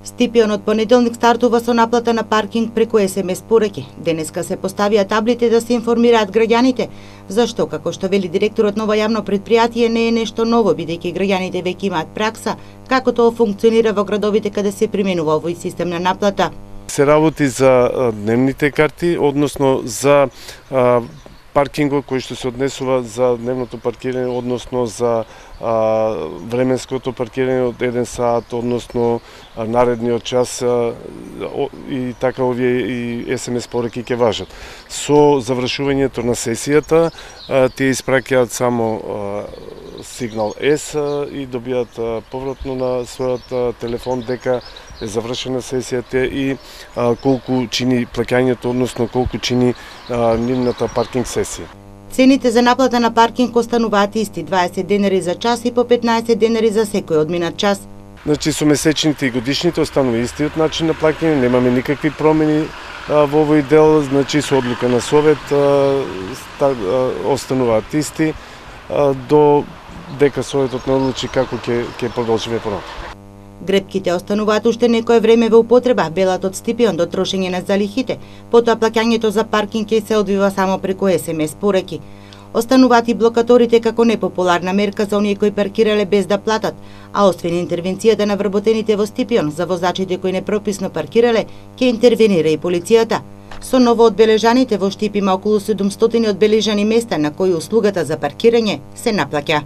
Стипион од понеделник стартува со наплата на паркинг преку СМС пораки. Денеска се поставија таблите да се информираат граѓаните, зашто, како што вели директорот на ова јавно предпријатие, не е нешто ново, бидејќи граѓаните веќе имаат пракса како тоа функционира во градовите каде се применува овој систем на наплата. Се работи за дневните карти, односно за паркингот кој што се однесува за дневното паркирање, односно за временското паркирање од 1 сат, односно наредниот час и така овие и СМС пораки ќе важат. Со завршувањето на сесијата, тие испраќаат само сигнал С и добијат повратно на својот телефон дека е завршена сесијата и колку чини плаќањето, односно колку чини нивната паркинг сесија. Цените за наплата на паркинг остануваат исти, 20 денари за час и по 15 денари за секој одминат час. Значи со месечните и годишните останува истиот начин на плаќање, немаме никакви промени во овој дел, значи со одлука на Совет остануваат исти до дека Советот не одлучи како ќе продолжиме понатаму. Грепките остануваат уште некое време во употреба, велат од Стипион до трошење на залихите, потоа плаќањето за паркинг ќе се одвива само преку СМС пораки. Остануваат и блокаторите како непопуларна мерка за оние кои паркирале без да платат, а освен интервенцијата на вработените во Стипион за возачите кои непрописно паркирале, ќе интервенира и полицијата. Со ново одбележаните во Штип има околу 700 одбележани места на кои услугата за паркирање се наплаќа.